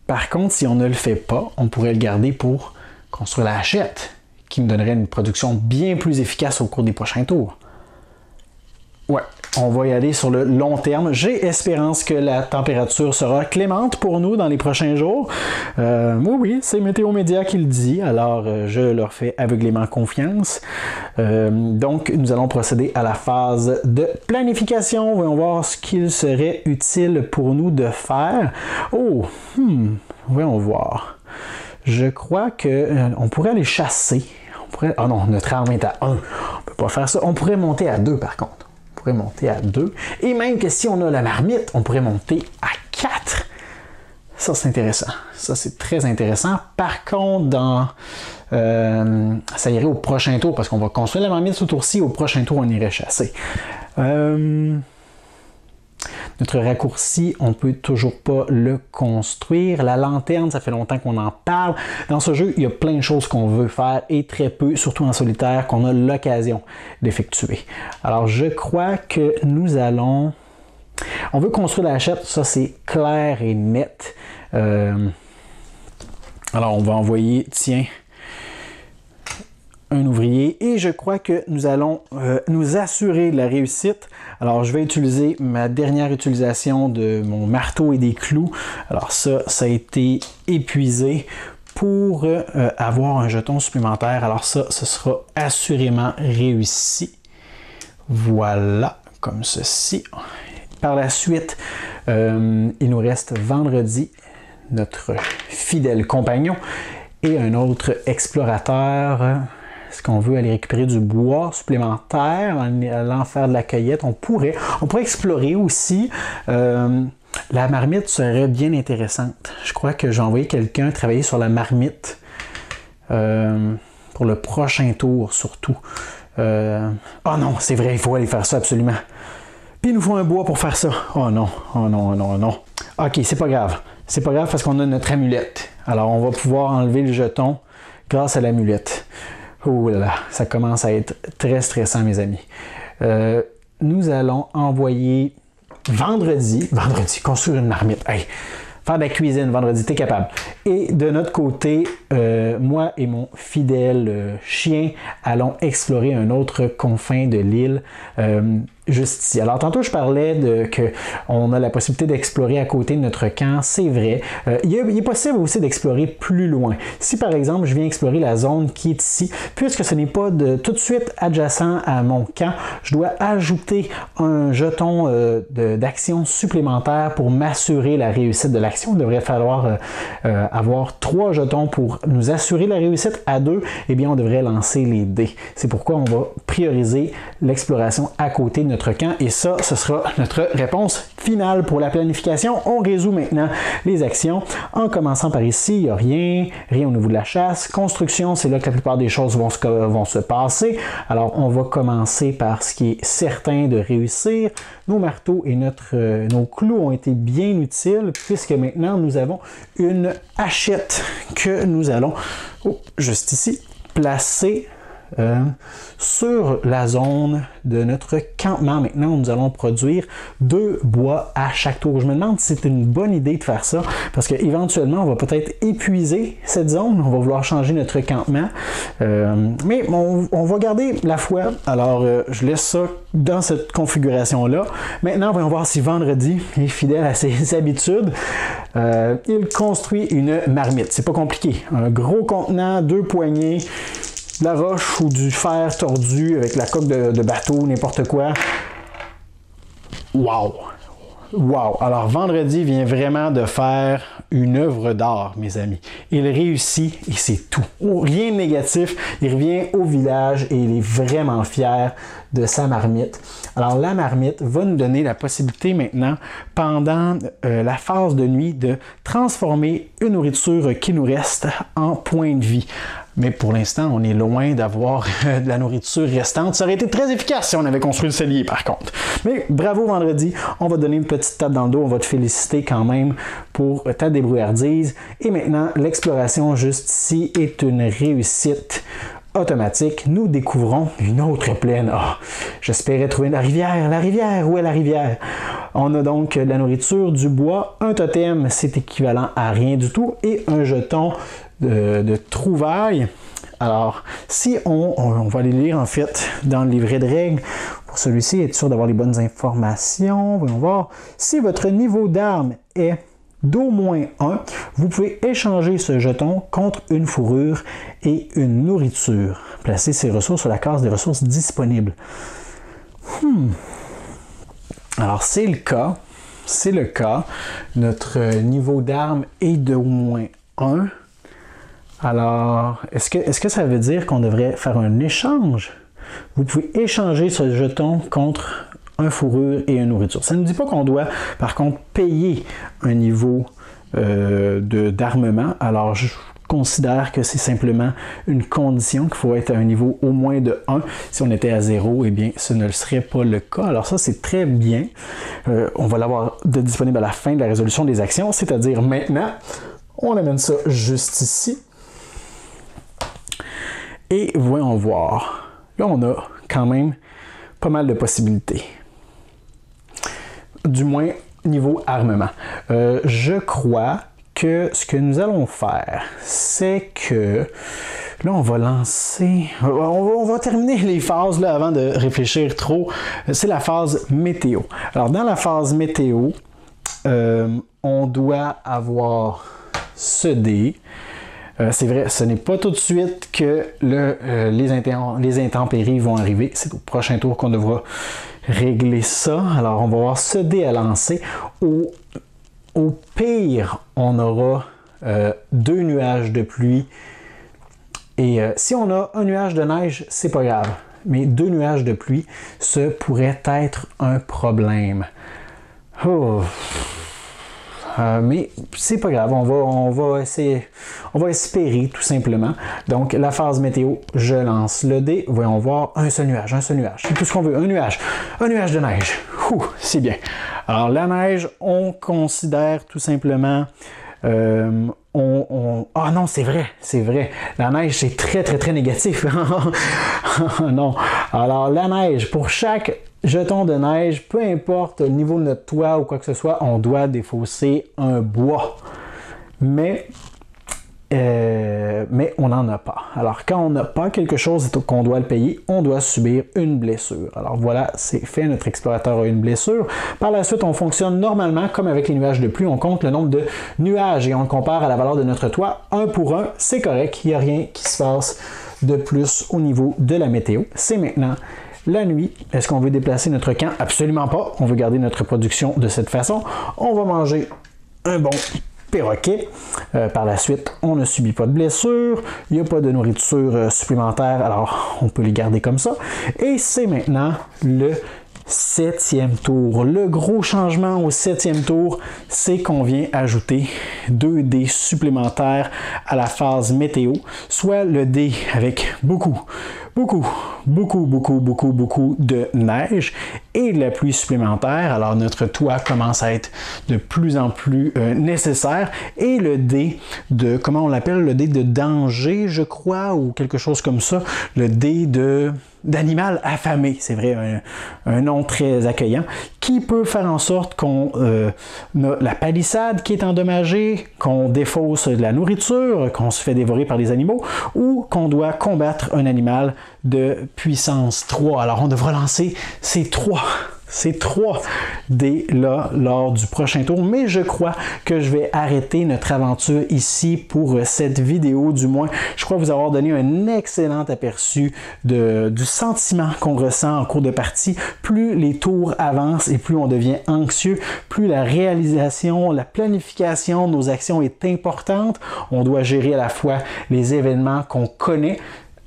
Par contre, si on ne le fait pas, on pourrait le garder pour construire la hachette, qui me donnerait une production bien plus efficace au cours des prochains tours. Ouais, on va y aller sur le long terme. J'ai espérance que la température sera clémente pour nous dans les prochains jours. Oui, c'est Météo Média qui le dit, alors je leur fais aveuglément confiance. Donc, nous allons procéder à la phase de planification. Voyons voir ce qu'il serait utile pour nous de faire. Voyons voir. Je crois qu'on pourrait aller chasser. Ah non, notre arme est à 1. On ne peut pas faire ça. On pourrait monter à 2 par contre. On pourrait monter à 2. Et même que si on a la marmite, on pourrait monter à 4. Ça, c'est intéressant. Ça, c'est très intéressant. Par contre, ça irait au prochain tour parce qu'on va construire la marmite ce tour-ci. Au prochain tour, on irait chasser. Notre raccourci, on ne peut toujours pas le construire. La lanterne, ça fait longtemps qu'on en parle. Dans ce jeu, il y a plein de choses qu'on veut faire et très peu, surtout en solitaire, qu'on a l'occasion d'effectuer. Alors, je crois que nous allons... On veut construire la hachette, ça c'est clair et net. Alors, on va envoyer, tiens, un ouvrier et je crois que nous allons nous assurer de la réussite. Alors, je vais utiliser ma dernière utilisation de mon marteau et des clous. Alors, ça a été épuisé pour avoir un jeton supplémentaire. Alors ça, ce sera assurément réussi. Voilà, comme ceci. Par la suite, il nous reste vendredi, notre fidèle compagnon, et un autre explorateur. Est-ce qu'on veut aller récupérer du bois supplémentaire en allant faire de la cueillette? On pourrait explorer aussi. La marmite serait bien intéressante. Je crois que j'ai envoyé quelqu'un travailler sur la marmite pour le prochain tour surtout. Oh non, c'est vrai, il faut aller faire ça absolument. Puis il nous faut un bois pour faire ça. Oh non, oh non, oh non, oh non. Ok, c'est pas grave. C'est pas grave parce qu'on a notre amulette. Alors on va pouvoir enlever le jeton grâce à l'amulette. Oh là là, ça commence à être très stressant, mes amis. Nous allons envoyer vendredi, construire une marmite. Hey, faire de la cuisine vendredi, t'es capable. Et de notre côté, moi et mon fidèle chien allons explorer un autre confin de l'île, juste ici. Alors tantôt je parlais qu'on a la possibilité d'explorer à côté de notre camp, c'est vrai. Il est possible aussi d'explorer plus loin. Si par exemple je viens explorer la zone qui est ici, puisque ce n'est pas tout de suite adjacent à mon camp, je dois ajouter un jeton d'action supplémentaire pour m'assurer la réussite de l'action. Il devrait falloir avoir 3 jetons pour nous assurer la réussite à 2, eh bien, on devrait lancer les dés. C'est pourquoi on va prioriser l'exploration à côté de notre camp. Et ça, ce sera notre réponse finale pour la planification. On résout maintenant les actions. En commençant par ici, il n'y a rien au niveau de la chasse. Construction, c'est là que la plupart des choses vont se passer. Alors, on va commencer par ce qui est certain de réussir. Nos marteaux et nos clous ont été bien utiles puisque maintenant, nous avons une hachette que nous allons, juste ici, placer sur la zone de notre campement. Maintenant, nous allons produire 2 bois à chaque tour. Je me demande si c'est une bonne idée de faire ça, parce qu'éventuellement, on va peut-être épuiser cette zone. On va vouloir changer notre campement. Mais on va garder la foi. Alors, je laisse ça dans cette configuration-là. Maintenant, voyons voir si Vendredi est fidèle à ses habitudes. Il construit une marmite. C'est pas compliqué. Un gros contenant, 2 poignées, de la roche ou du fer tordu avec la coque de bateau, n'importe quoi. Wow! Wow! Alors, Vendredi vient vraiment de faire une œuvre d'art, mes amis. Il réussit et c'est tout. Rien de négatif. Il revient au village et il est vraiment fier de sa marmite. Alors, la marmite va nous donner la possibilité maintenant, pendant la phase de nuit, de transformer une nourriture qui nous reste en points de vie. Mais pour l'instant, on est loin d'avoir de la nourriture restante. Ça aurait été très efficace si on avait construit le cellier, par contre. Mais bravo, Vendredi. On va te donner une petite tape dans le dos. On va te féliciter quand même pour ta débrouillardise. Et maintenant, l'exploration juste ici est une réussite automatique. Nous découvrons une autre plaine. Oh, j'espérais trouver la rivière. La rivière, où est la rivière? On a donc de la nourriture, du bois, un totem, c'est équivalent à rien du tout, et un jeton de trouvailles. Alors, si on va les lire en fait dans le livret de règles, pour celui-ci, être sûr d'avoir les bonnes informations, voyons voir. Si votre niveau d'arme est d'au moins 1, vous pouvez échanger ce jeton contre une fourrure et une nourriture. Placez ces ressources sur la case des ressources disponibles. Alors, c'est le cas. C'est le cas. Notre niveau d'arme est d'au moins 1. Alors, est-ce que ça veut dire qu'on devrait faire un échange? Vous pouvez échanger ce jeton contre une fourrure et une nourriture. Ça ne dit pas qu'on doit, par contre, payer un niveau d'armement. Alors, je considère que c'est simplement une condition qu'il faut être à un niveau au moins de 1. Si on était à 0, eh bien, ce ne serait pas le cas. Alors ça, c'est très bien. On va l'avoir disponible à la fin de la résolution des actions, c'est-à-dire maintenant. On amène ça juste ici. Et voyons voir. Là, on a quand même pas mal de possibilités. Du moins, niveau armement. Je crois que ce que nous allons faire, c'est que là, on va lancer... On va terminer les phases là, avant de réfléchir trop. C'est la phase météo. Alors, dans la phase météo, on doit avoir ce dé. C'est vrai, ce n'est pas tout de suite que les intempéries vont arriver. C'est au prochain tour qu'on devra régler ça. Alors, on va avoir ce dé à lancer. Au pire, on aura 2 nuages de pluie. Et si on a un nuage de neige, c'est pas grave. Mais 2 nuages de pluie, ce pourrait être un problème. Mais c'est pas grave, on va espérer tout simplement. Donc la phase météo, je lance le dé, voyons voir, un seul nuage, c'est tout ce qu'on veut, un nuage de neige, c'est bien. Alors la neige, on considère tout simplement, ah non, c'est vrai, la neige c'est très très très négatif. Non, alors la neige, pour chaque jeton de neige, peu importe le niveau de notre toit ou quoi que ce soit, on doit défausser un bois. Mais on n'en a pas. Alors, quand on n'a pas quelque chose qu'on doit le payer, on doit subir une blessure. Alors voilà, c'est fait, notre explorateur a une blessure. Par la suite, on fonctionne normalement comme avec les nuages de pluie. On compte le nombre de nuages et on le compare à la valeur de notre toit. 1 pour 1, c'est correct. Il n'y a rien qui se passe de plus au niveau de la météo. C'est maintenant la nuit. Est-ce qu'on veut déplacer notre camp? Absolument pas. On veut garder notre production de cette façon. On va manger un bon perroquet. Par la suite, on ne subit pas de blessures, il n'y a pas de nourriture supplémentaire, alors on peut les garder comme ça. Et c'est maintenant le 7e tour. Le gros changement au 7e tour, c'est qu'on vient ajouter 2 dés supplémentaires à la phase météo, soit le dé avec beaucoup de neige et de la pluie supplémentaire. Alors notre toit commence à être de plus en plus nécessaire. Et le dé de, comment on l'appelle, le dé de danger, je crois, ou quelque chose comme ça, le dé d'animal affamé, c'est vrai, un nom très accueillant, qui peut faire en sorte qu'on a la palissade qui est endommagée, qu'on défausse de la nourriture, qu'on se fait dévorer par les animaux, ou qu'on doit combattre un animal de puissance 3. Alors on devra lancer ces 3 dés-là lors du prochain tour, mais je crois que je vais arrêter notre aventure ici pour cette vidéo, du moins. Je crois vous avoir donné un excellent aperçu du sentiment qu'on ressent en cours de partie. Plus les tours avancent et plus on devient anxieux, plus la réalisation, la planification de nos actions est importante. On doit gérer à la fois les événements qu'on connaît,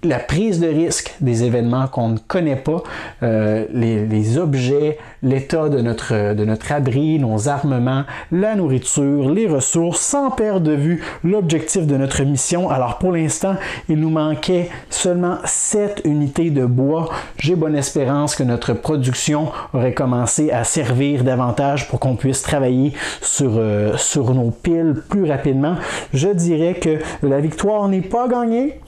la prise de risque des événements qu'on ne connaît pas, les objets, l'état de notre abri, nos armements, la nourriture, les ressources, sans perdre de vue l'objectif de notre mission. Alors pour l'instant, il nous manquait seulement 7 unités de bois. J'ai bonne espérance que notre production aurait commencé à servir davantage pour qu'on puisse travailler sur nos piles plus rapidement. Je dirais que la victoire n'est pas gagnée,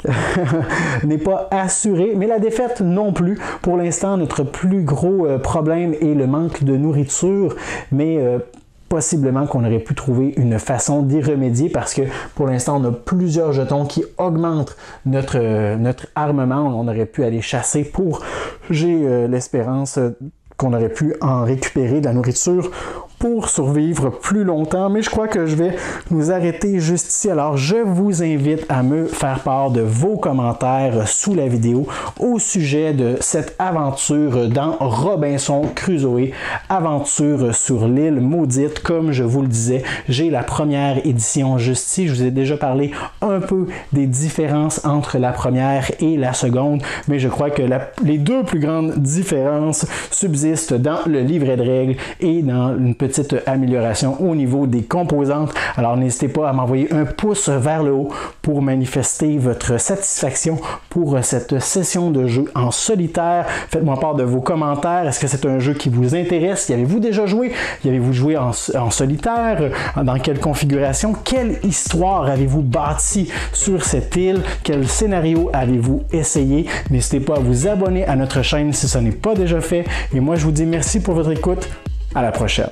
n'est pas assurée, mais la défaite non plus. Pour l'instant, notre plus gros problème est le manque de nourriture, mais possiblement qu'on aurait pu trouver une façon d'y remédier parce que pour l'instant, on a plusieurs jetons qui augmentent notre armement. On aurait pu aller chasser pour... J'ai l'espérance qu'on aurait pu en récupérer de la nourriture pour survivre plus longtemps, mais je crois que je vais nous arrêter juste ici. Alors, je vous invite à me faire part de vos commentaires sous la vidéo au sujet de cette aventure dans Robinson Crusoe, aventure sur l'île maudite. Comme je vous le disais, j'ai la première édition juste ici. Je vous ai déjà parlé un peu des différences entre la première et la seconde, mais je crois que les 2 plus grandes différences subsistent dans le livret de règles et dans une petite amélioration au niveau des composantes. Alors n'hésitez pas à m'envoyer un pouce vers le haut pour manifester votre satisfaction pour cette session de jeu en solitaire. Faites-moi part de vos commentaires. Est-ce que c'est un jeu qui vous intéresse? Y avez-vous déjà joué? Y avez-vous joué en solitaire? Dans quelle configuration? Quelle histoire avez-vous bâti sur cette île? Quel scénario avez-vous essayé? N'hésitez pas à vous abonner à notre chaîne si ce n'est pas déjà fait. Et moi, je vous dis merci pour votre écoute. À la prochaine.